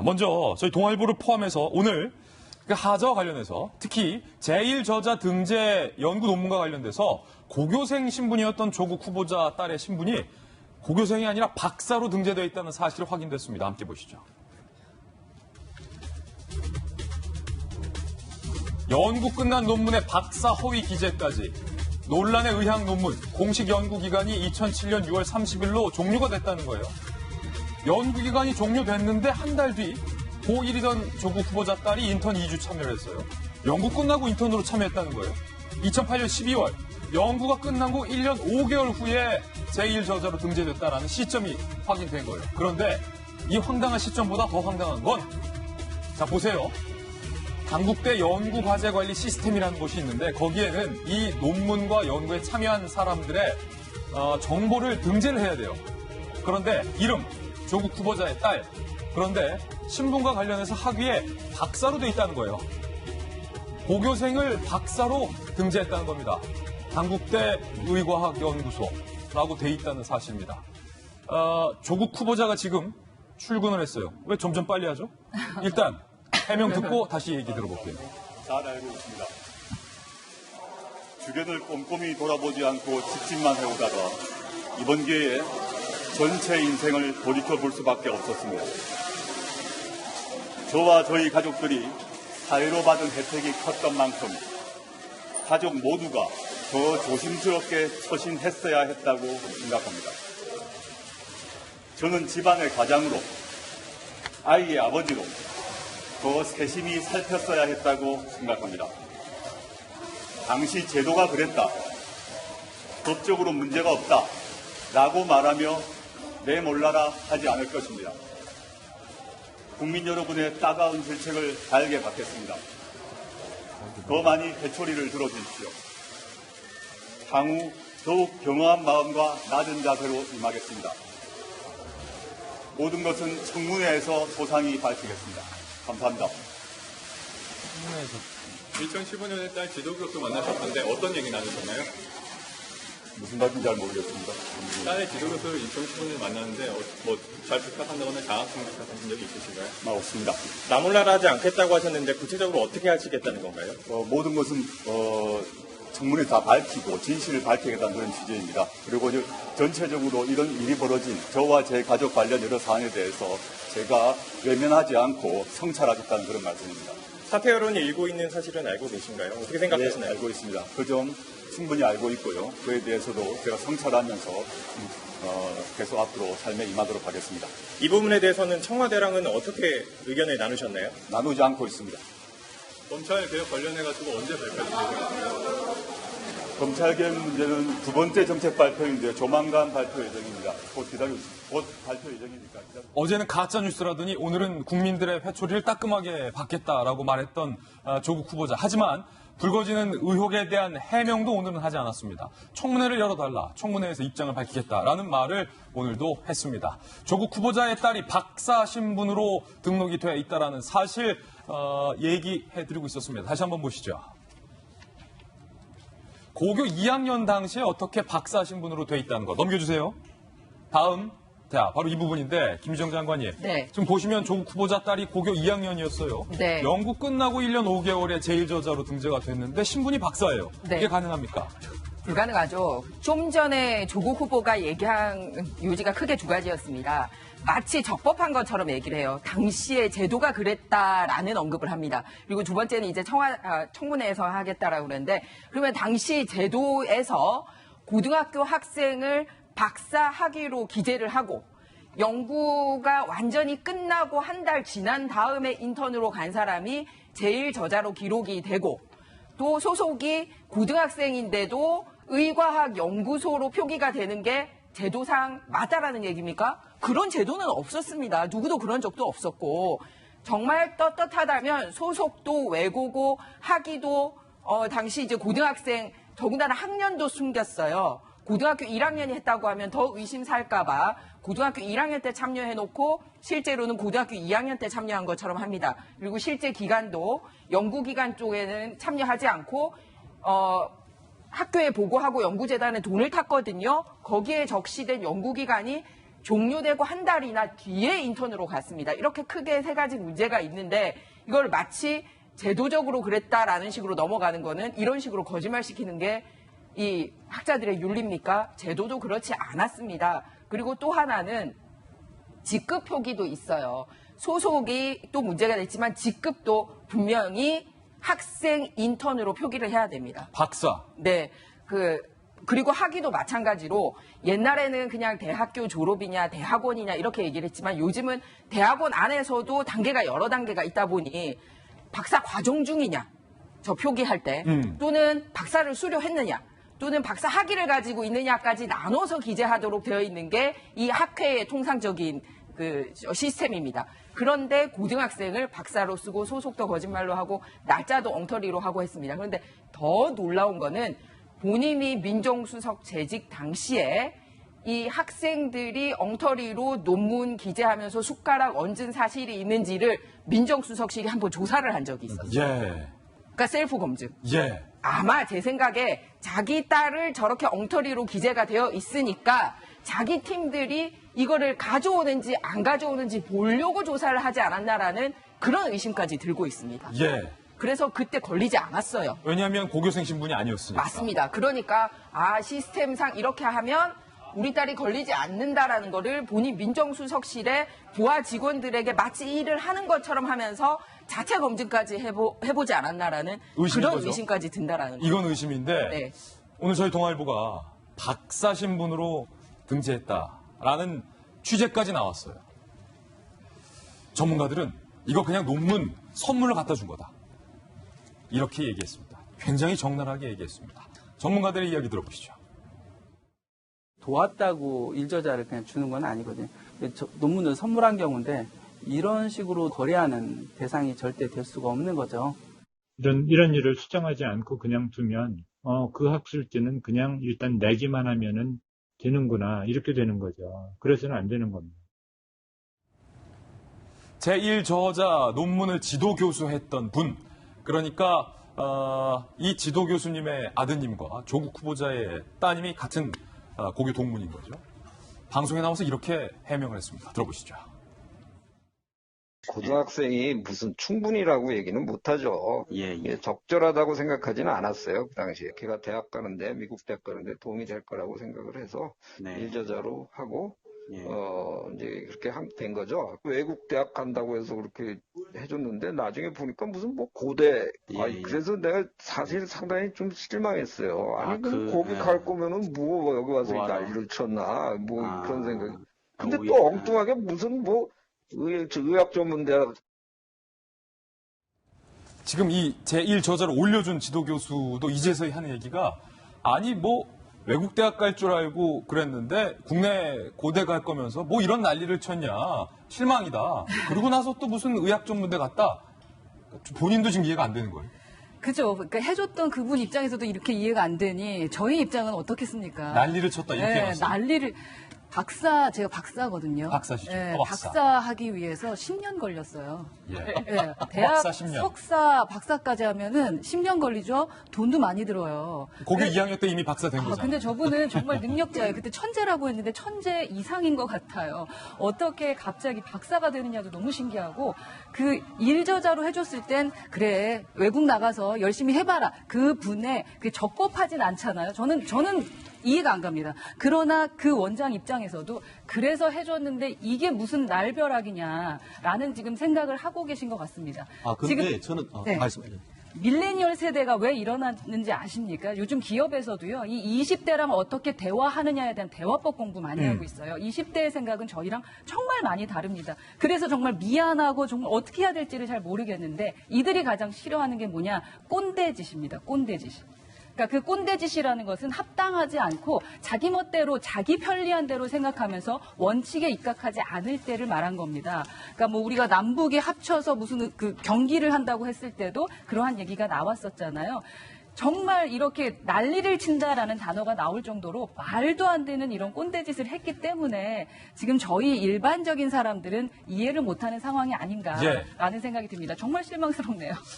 먼저 저희 동아일보를 포함해서 오늘 하자와 관련해서 특히 제1저자 등재 연구 논문과 관련돼서 고교생 신분이었던 조국 후보자 딸의 신분이 고교생이 아니라 박사로 등재되어 있다는 사실이 확인됐습니다. 함께 보시죠. 연구 끝난 논문의 박사 허위 기재까지 논란의 의학 논문 공식 연구기간이 2007년 6월 30일로 종료가 됐다는 거예요. 연구기간이 종료됐는데 한 달 뒤 고1이던 조국 후보자 딸이 인턴 2주 참여를 했어요. 연구 끝나고 인턴으로 참여했다는 거예요. 2008년 12월 연구가 끝나고 1년 5개월 후에 제1저자로 등재됐다라는 시점이 확인된 거예요. 그런데 이 황당한 시점보다 더 황당한 건 자 보세요. 당국대 연구과제관리 시스템이라는 곳이 있는데 거기에는 이 논문과 연구에 참여한 사람들의 정보를 등재를 해야 돼요. 그런데 이름, 조국 후보자의 딸, 그런데 신분과 관련해서 학위에 박사로 돼 있다는 거예요. 고교생을 박사로 등재했다는 겁니다. 당국대 의과학연구소라고 돼 있다는 사실입니다. 조국 후보자가 지금 출근을 했어요. 왜 점점 빨리 하죠? 일단 해명 듣고 다시 얘기 들어볼게요. 잘 알고 있습니다. 주변을 꼼꼼히 돌아보지 않고 직진만 해오다가 이번 기회에 전체 인생을 돌이켜볼 수밖에 없었습니다. 저와 저희 가족들이 사회로 받은 혜택이 컸던 만큼 가족 모두가 더 조심스럽게 처신했어야 했다고 생각합니다. 저는 집안의 가장으로 아이의 아버지로 더 세심히 살폈어야 했다고 생각합니다. 당시 제도가 그랬다, 법적으로 문제가 없다 라고 말하며 내몰라라 하지 않을 것입니다. 국민 여러분의 따가운 질책을 달게 받겠습니다. 더 많이 회초리를 들어주십시오. 향후 더욱 겸허한 마음과 낮은 자세로 임하겠습니다. 모든 것은 청문회에서 소상히 밝히겠습니다. 감사합니다. 2015년에 딸 지도교수 만나셨던데 어떤 얘기 나누셨나요? 무슨 말인지 잘 모르겠습니다. 딸의 지도교수를 2015년에 만났는데 잘 부탁한다거나 장학금 부탁하신 적이 있으신가요? 없습니다. 나몰라라 하지 않겠다고 하셨는데 구체적으로 어떻게 하시겠다는 건가요? 모든 것은 청문회 다 밝히고 진실을 밝히겠다는 그런 취지입니다. 그리고 전체적으로 이런 일이 벌어진 저와 제 가족 관련 여러 사안에 대해서 제가 외면하지 않고 성찰하겠다는 그런 말씀입니다. 사퇴 여론이 일고 있는 사실은 알고 계신가요? 어떻게 생각하시나요? 네, 알고 있습니다. 그 점 충분히 알고 있고요. 그에 대해서도 제가 성찰하면서 계속 앞으로 삶에 임하도록 하겠습니다. 이 부분에 대해서는 청와대랑은 어떻게 의견을 나누셨나요? 나누지 않고 있습니다. 검찰 개혁 관련해가지고 언제 발표할 예정인가요? 검찰 개혁 문제는 두 번째 정책 발표인데 조만간 발표 예정입니다. 곧 발표 예정이니까. 어제는 가짜뉴스라더니 오늘은 국민들의 회초리를 따끔하게 받겠다라고 말했던 조국 후보자. 하지만 불거지는 의혹에 대한 해명도 오늘은 하지 않았습니다. 청문회를 열어달라, 청문회에서 입장을 밝히겠다라는 말을 오늘도 했습니다. 조국 후보자의 딸이 박사 신분으로 등록이 되어 있다는 사실 얘기해드리고 있었습니다. 다시 한번 보시죠. 고교 2학년 당시에 어떻게 박사 신분으로 되어 있다는 거 넘겨주세요. 다음. 자, 바로 이 부분인데 김희정 장관님. 네. 지금 보시면 조국 후보자 딸이 고교 2학년이었어요. 네. 연구 끝나고 1년 5개월에 제1저자로 등재가 됐는데 신분이 박사예요. 네. 이게 가능합니까? 불가능하죠. 좀 전에 조국 후보가 얘기한 요지가 크게 두 가지였습니다. 마치 적법한 것처럼 얘기를 해요. 당시에 제도가 그랬다라는 언급을 합니다. 그리고 두 번째는 이제 청문회에서 하겠다라고 그러는데 그러면 당시 제도에서 고등학교 학생을 박사 학위로 기재를 하고 연구가 완전히 끝나고 한 달 지난 다음에 인턴으로 간 사람이 제1저자로 기록이 되고 또 소속이 고등학생인데도 의과학연구소로 표기가 되는 게 제도상 맞다라는 얘기입니까? 그런 제도는 없었습니다. 누구도 그런 적도 없었고 정말 떳떳하다면 소속도 외고고 학위도 당시 이제 고등학생 더군다나 학년도 숨겼어요. 고등학교 1학년이 했다고 하면 더 의심 살까봐 고등학교 1학년 때 참여해놓고 실제로는 고등학교 2학년 때 참여한 것처럼 합니다. 그리고 실제 기간도 연구기간 쪽에는 참여하지 않고 학교에 보고하고 연구재단에 돈을 탔거든요. 거기에 적시된 연구기간이 종료되고 한 달이나 뒤에 인턴으로 갔습니다. 이렇게 크게 세 가지 문제가 있는데 이걸 마치 제도적으로 그랬다라는 식으로 넘어가는 거는 이런 식으로 거짓말시키는 게 이 학자들의 윤리입니까? 제도도 그렇지 않았습니다. 그리고 또 하나는 직급 표기도 있어요. 소속이 또 문제가 됐지만 직급도 분명히 학생 인턴으로 표기를 해야 됩니다. 박사. 네. 그리고 학위도 마찬가지로 옛날에는 그냥 대학교 졸업이냐 대학원이냐 이렇게 얘기를 했지만 요즘은 대학원 안에서도 단계가 여러 단계가 있다 보니 박사 과정 중이냐 저 표기할 때 또는 박사를 수료했느냐 또는 박사 학위를 가지고 있느냐까지 나눠서 기재하도록 되어 있는 게 이 학회의 통상적인 그 시스템입니다. 그런데 고등학생을 박사로 쓰고 소속도 거짓말로 하고 날짜도 엉터리로 하고 했습니다. 그런데 더 놀라운 거는 본인이 민정수석 재직 당시에 이 학생들이 엉터리로 논문 기재하면서 숟가락 얹은 사실이 있는지를 민정수석실이 한번 조사를 한 적이 있었어요. 예. 그러니까 셀프 검증. 예. 아마 제 생각에 자기 딸을 저렇게 엉터리로 기재가 되어 있으니까 자기 팀들이 이거를 가져오는지 안 가져오는지 보려고 조사를 하지 않았나라는 그런 의심까지 들고 있습니다. 예. 그래서 그때 걸리지 않았어요. 왜냐하면 고교생 신분이 아니었으니까. 맞습니다. 그러니까 시스템상 이렇게 하면 우리 딸이 걸리지 않는다라는 거를 본인 민정수석실의 부하 직원들에게 마치 일을 하는 것처럼 하면서 자체 검증까지 해보지 않았나라는 의심인 그런 거죠. 의심까지 든다라는 거죠. 이건 의심인데 네. 오늘 저희 동아일보가 박사 신분으로 등재했다라는 취재까지 나왔어요. 전문가들은 이거 그냥 논문 선물로 갖다 준 거다. 이렇게 얘기했습니다. 굉장히 적나라하게 얘기했습니다. 전문가들의 이야기 들어보시죠. 도왔다고 일저자를 그냥 주는 건 아니거든요. 논문을 선물한 경우인데 이런 식으로 거래하는 대상이 절대 될 수가 없는 거죠. 이런 일을 수정하지 않고 그냥 두면 그 학술지는 그냥 일단 내기만 하면은 되는구나 이렇게 되는 거죠. 그래서는 안 되는 겁니다. 제1저자 논문을 지도교수했던 분, 그러니까 이 지도교수님의 아드님과 조국 후보자의 따님이 같은 고교 동문인 거죠. 방송에 나와서 이렇게 해명을 했습니다. 들어보시죠. 고등학생이 무슨 충분이라고 얘기는 못하죠. 예. 적절하다고 생각하지는 않았어요. 그 당시에. 걔가 대학 가는데, 미국 대학 가는데 도움이 될 거라고 생각을 해서 네. 일저자로 하고 예. 이제 그렇게 된 거죠. 외국 대학 간다고 해서 그렇게 해줬는데 나중에 보니까 무슨 뭐 고대. 예. 그래서 내가 사실 상당히 좀 실망했어요. 아니 그럼 그, 거기 예. 갈 거면은 뭐 여기 와서 뭐하러. 난리를 쳤나 뭐 그런 생각. 근데 오히려, 또 엉뚱하게 무슨 뭐 의학 전문대학. 지금 이 제1저자를 올려준 지도교수도 이제서야 하는 얘기가 아니 뭐 외국 대학 갈 줄 알고 그랬는데 국내 고대 갈 거면서 뭐 이런 난리를 쳤냐 실망이다. 그러고 나서 또 무슨 의학 전문대 갔다. 본인도 지금 이해가 안 되는 거예요. 그죠. 그러니까 해줬던 그분 입장에서도 이렇게 이해가 안 되니 저희 입장은 어떻겠습니까? 난리를 쳤다 이렇게 네, 해놨어요. 난리를. 제가 박사거든요. 박사시죠. 네, 박사. 박사하기 위해서 10년 걸렸어요. 예. 네, 대학 박사 10년. 석사, 박사까지 하면은 10년 걸리죠. 돈도 많이 들어요. 고교 2학년 때 이미 박사 된 거잖아요. 근데 저분은 정말 능력자예요. 그때 천재라고 했는데 천재 이상인 것 같아요. 어떻게 갑자기 박사가 되느냐도 너무 신기하고 그 일저자로 해줬을 땐 그래 외국 나가서 열심히 해봐라. 그 분에 적법하진 않잖아요. 저는 이해가 안 갑니다. 그러나 그 원장 입장에서도 그래서 해줬는데 이게 무슨 날벼락이냐라는 지금 생각을 하고 계신 것 같습니다. 근데 저는 네. 말씀해요. 밀레니얼 세대가 왜 일어났는지 아십니까? 요즘 기업에서도요, 이 20대랑 어떻게 대화하느냐에 대한 대화법 공부 많이 하고 있어요. 20대의 생각은 저희랑 정말 많이 다릅니다. 그래서 정말 미안하고 정말 어떻게 해야 될지를 잘 모르겠는데 이들이 가장 싫어하는 게 뭐냐? 꼰대짓입니다. 꼰대짓. 그러니까 그 꼰대짓이라는 것은 합당하지 않고 자기 멋대로 자기 편리한 대로 생각하면서 원칙에 입각하지 않을 때를 말한 겁니다. 그러니까 뭐 우리가 남북이 합쳐서 무슨 그 경기를 한다고 했을 때도 그러한 얘기가 나왔었잖아요. 정말 이렇게 난리를 친다라는 단어가 나올 정도로 말도 안 되는 이런 꼰대짓을 했기 때문에 지금 저희 일반적인 사람들은 이해를 못하는 상황이 아닌가라는 생각이 듭니다. 정말 실망스럽네요.